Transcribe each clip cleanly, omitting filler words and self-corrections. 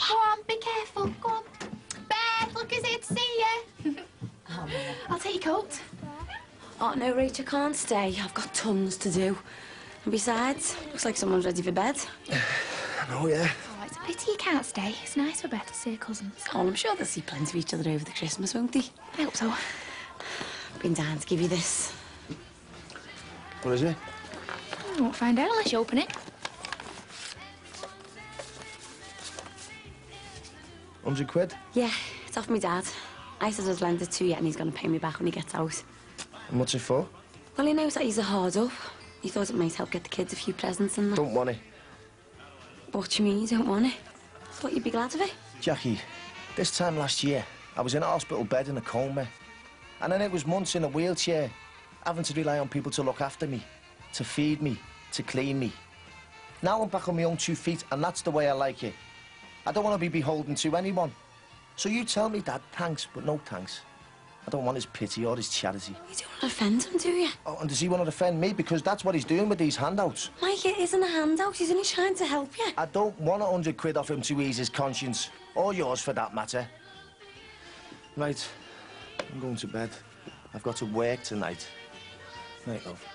Go on, be careful. Go on. Beth, look who's here to see you. Oh, I'll take your coat. oh, no, Rach, I can't stay. I've got tons to do. And besides, looks like someone's ready for bed. I know, yeah. Oh, it's a pity you can't stay. It's nice for Beth to see her cousins. Oh, I'm sure they'll see plenty of each other over the Christmas, won't they? I hope so. Been down to give you this. What is it? You won't find out unless you open it. 100 quid? Yeah, it's off my dad. I said I'd lend it to you and he's going to pay me back when he gets out. And what's it for? Well, he knows that he's a hard up. He thought it might help get the kids a few presents and that. Don't want it. What do you mean you don't want it? Thought you'd be glad of it. Jackie, this time last year, I was in a hospital bed in a coma. And then it was months in a wheelchair, having to rely on people to look after me, to feed me, to clean me. Now I'm back on my own 2 feet, and that's the way I like it. I don't want to be beholden to anyone. So you tell me, Dad, thanks, but no thanks. I don't want his pity or his charity. You don't want to offend him, do you? Oh, and does he want to offend me? Because that's what he's doing with these handouts. Mike, it isn't a handout. He's only trying to help you. I don't want 100 quid off him to ease his conscience. Or yours, for that matter. Right. I'm going to bed. I've got to work tonight. Night, love.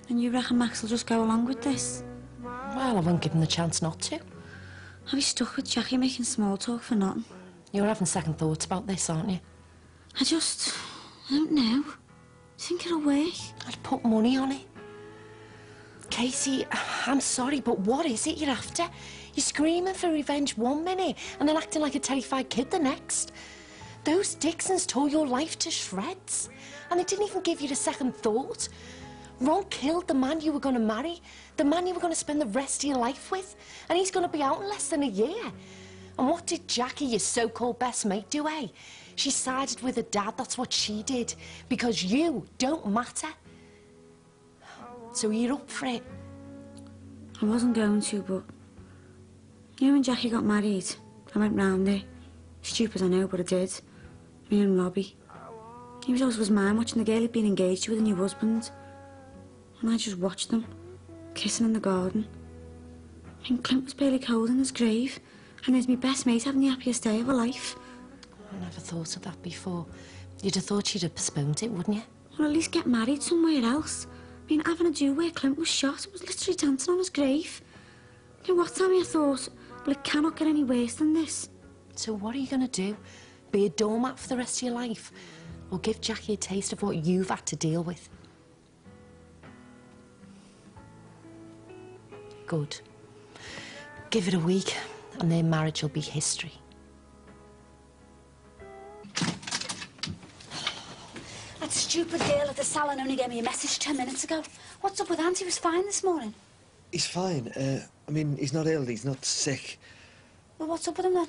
And you reckon Max will just go along with this? Well, I won't give him the chance not to. Are you stuck with Jackie making small talk for nothing? You're having second thoughts about this, aren't you? I don't know. Think it'll work? I'd put money on it. Casey, I'm sorry, but what is it you're after? You're screaming for revenge 1 minute and then acting like a terrified kid the next. Those Dixons tore your life to shreds, and they didn't even give you a second thought. Ron killed the man you were going to marry, the man you were going to spend the rest of your life with, and he's going to be out in less than a year. And what did Jackie, your so-called best mate, do, eh? She sided with her dad, that's what she did, because you don't matter. So you're up for it? I wasn't going to, but... You know when Jackie got married, I went round there. Stupid, I know, but I did. Me and Robbie. He was always mine, watching the girl he'd been engaged to with a new husband. And I just watched them, kissing in the garden. And Clint was barely cold in his grave, and there's my best mate having the happiest day of her life. I never thought of that before. You'd have thought she'd have postponed it, wouldn't you? Or at least get married somewhere else. I mean, having a do where Clint was shot, it was literally dancing on his grave. You know what, Tammy, I thought, well, it cannot get any worse than this. So what are you going to do? Be a doormat for the rest of your life? Or give Jackie a taste of what you've had to deal with? Good. Give it a week, and their marriage will be history. That stupid girl at the salon only gave me a message 10 minutes ago. What's up with Auntie? He was fine this morning. He's fine. I mean, he's not ill, he's not sick. Well, what's up with him then?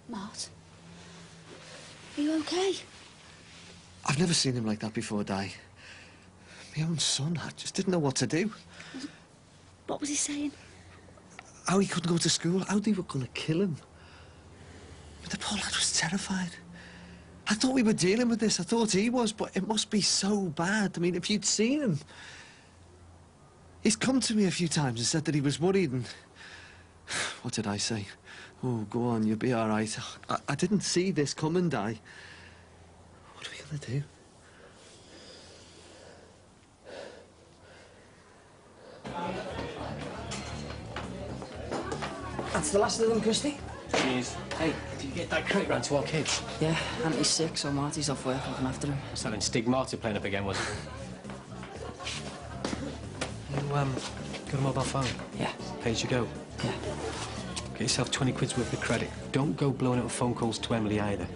Mart? Are you okay? I've never seen him like that before, Di. My own son, I just didn't know what to do. What was he saying? How he couldn't go to school, how they were going to kill him. But the poor lad was terrified. I thought we were dealing with this, I thought he was, but it must be so bad. I mean, if you'd seen him... He's come to me a few times and said that he was worried and... What did I say? Oh, go on, you'll be all right. I didn't see this coming, Di. What are we going to do? That's the last of them, Christy. Cheers. Hey, did you get that crate round to our kids? Yeah, Auntie's sick, so Marty's off work looking after him. Selling Stig Marty playing up again, was it? You, got a mobile phone? Yeah. Pay as you go? Yeah. Get yourself 20 quid's worth of credit. Don't go blowing up phone calls to Emily either.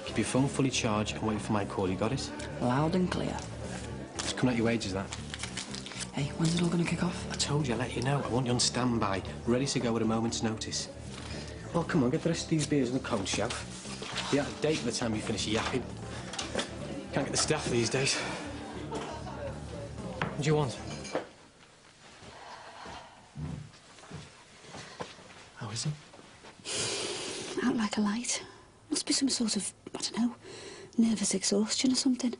Keep your phone fully charged and wait for my call, you got it? Loud and clear. It's coming out your wages, that. Hey, when's it all gonna kick off? I told you, I'll let you know. I want you on standby, ready to go at a moment's notice. Well, come on, get the rest of these beers on the cold shelf. Be out of date by the time you finish your yapping. Can't get the staff these days. What do you want? How is he? Out like a light. Must be some sort of, I don't know, nervous exhaustion or something.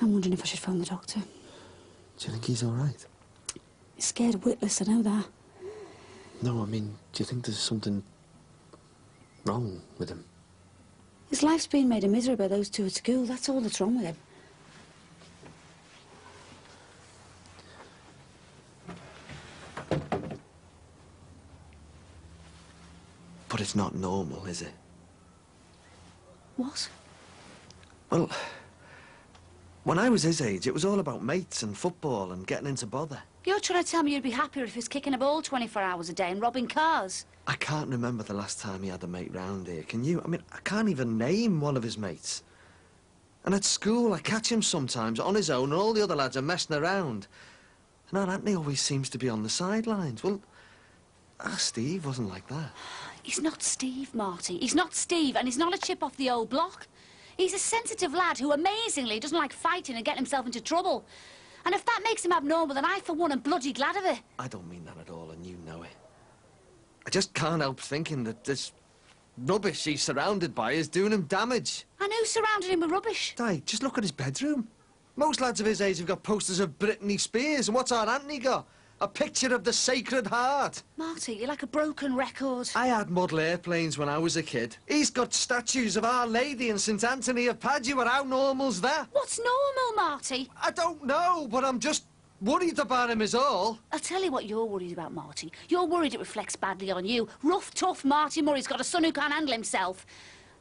I'm wondering if I should phone the doctor. Do you think he's all right? He's scared witless, I know that. No, I mean, do you think there's something wrong with him? His life's been made a misery by those two at school. That's all that's wrong with him. But it's not normal, is it? What? Well, when I was his age, it was all about mates and football and getting into bother. You're trying to tell me you'd be happier if he was kicking a ball 24 hours a day and robbing cars? I can't remember the last time he had a mate round here, can you? I mean, I can't even name one of his mates. And at school, I catch him sometimes on his own and all the other lads are messing around. And Aunt Anthony always seems to be on the sidelines. Well, Steve wasn't like that. He's not Steve, Marty. He's not Steve, and he's not a chip off the old block. He's a sensitive lad who, amazingly, doesn't like fighting and getting himself into trouble. And if that makes him abnormal, then I, for one, am bloody glad of it. I don't mean that at all, and you know it. I just can't help thinking that this rubbish he's surrounded by is doing him damage. And who surrounded him with rubbish? Di, just look at his bedroom. Most lads of his age have got posters of Britney Spears, and what's our Anthony got? A picture of the Sacred Heart. Marty, you're like a broken record. I had model airplanes when I was a kid. He's got statues of Our Lady and St Anthony of Padua. How normal's that? What's normal, Marty? I don't know, but I'm just worried about him is all. I'll tell you what you're worried about, Marty. You're worried it reflects badly on you. Rough, tough Marty Murray's got a son who can't handle himself.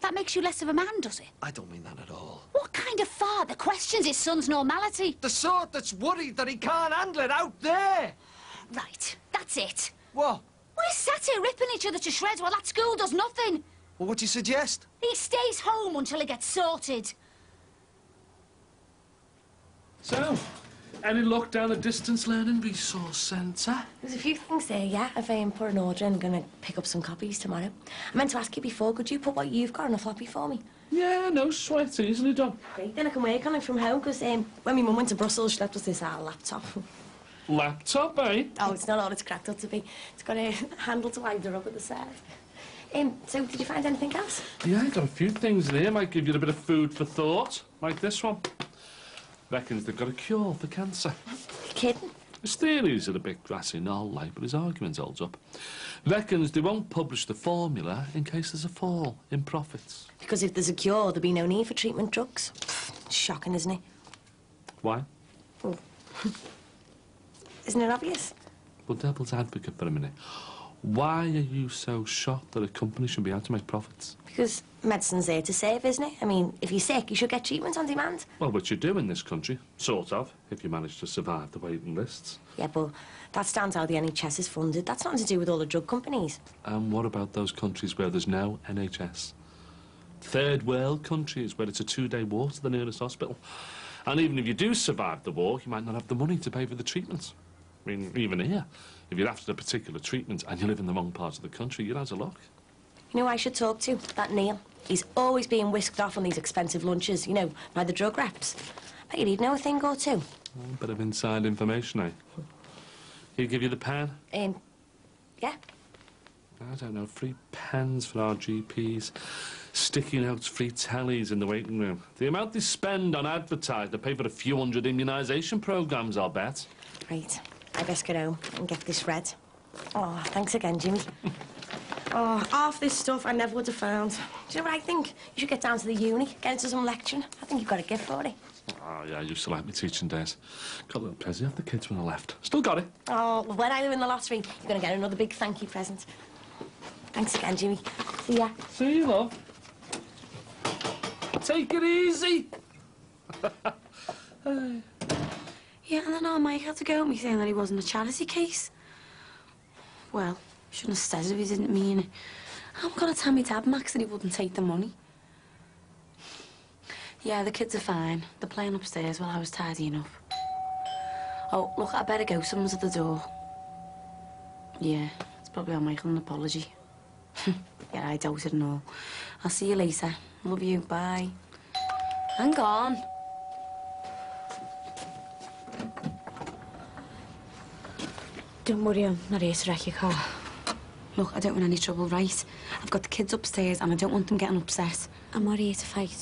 That makes you less of a man, does it? I don't mean that at all. What kind of father questions his son's normality? The sort that's worried that he can't handle it out there. Right, that's it. What? We're sat here ripping each other to shreds while that school does nothing. Well, what do you suggest? He stays home until he gets sorted. So, any luck down the distance learning resource centre? There's a few things there, yeah. If I put an order in, I'm going to pick up some copies tomorrow. I meant to ask you before, could you put what you've got on a floppy for me? Yeah, no sweat, easily done. Great, then I can work on it from home, because when my mum went to Brussels, she left us this laptop. Laptop, eh? Oh, it's not all it's cracked up to be. It's got a handle to wind her up at the side. So, did you find anything else? Yeah, I got a few things there. Might give you a bit of food for thought. Like this one. Reckons they've got a cure for cancer. You kidding? His theories are a bit grassy and all like, but his argument holds up. Reckons they won't publish the formula in case there's a fall in profits. Because if there's a cure, there'll be no need for treatment drugs. Shocking, isn't it? Why? Oh. Isn't it obvious? Well, devil's advocate for a minute. Why are you so shocked that a company should be out to make profits? Because medicine's there to save, isn't it? I mean, if you're sick, you should get treatment on demand. Well, which you do in this country, sort of, if you manage to survive the waiting lists. Yeah, but that's down to how the NHS is funded. That's nothing to do with all the drug companies. And what about those countries where there's no NHS? Third world countries where it's a 2-day walk to the nearest hospital. And even if you do survive the walk, you might not have the money to pay for the treatment. I mean, even here, if you're after a particular treatment and you live in the wrong part of the country, you're out of luck. You know who I should talk to? That Neil. He's always being whisked off on these expensive lunches, you know, by the drug reps. Bet he'd know a thing or two. A bit of inside information, eh? He'll give you the pen? Yeah. I don't know, free pens for our GPs, sticky notes, free tellies in the waiting room. The amount they spend on advertising to pay for a few hundred immunisation programmes, I'll bet. Right. I best get home and get this read. Oh, thanks again, Jimmy. Oh, half this stuff I never would have found. Do you know what I think? You should get down to the uni, get into some lecturing. I think you've got a gift for it. Oh, yeah, I used to like my teaching days. Got a little present off the kids when I left. Still got it. Oh, well, when I win the lottery, you're going to get another big thank you present. Thanks again, Jimmy. See ya. See you, love. Take it easy. Yeah, and then our Mike had to go at me saying that he wasn't a charity case. Well, he shouldn't have said it if he didn't mean it. I'm gonna tell me dad, Max, that he wouldn't take the money. Yeah, the kids are fine. They're playing upstairs while I was tidying up. Oh, look, I better go. Someone's at the door. Yeah, it's probably on Michael, an apology. Yeah, I doubt it and all. I'll see you later. Love you, bye. Hang on. Don't worry, I'm not here to wreck your car. Look, I don't want any trouble, right? I've got the kids upstairs and I don't want them getting upset. I'm not here to fight.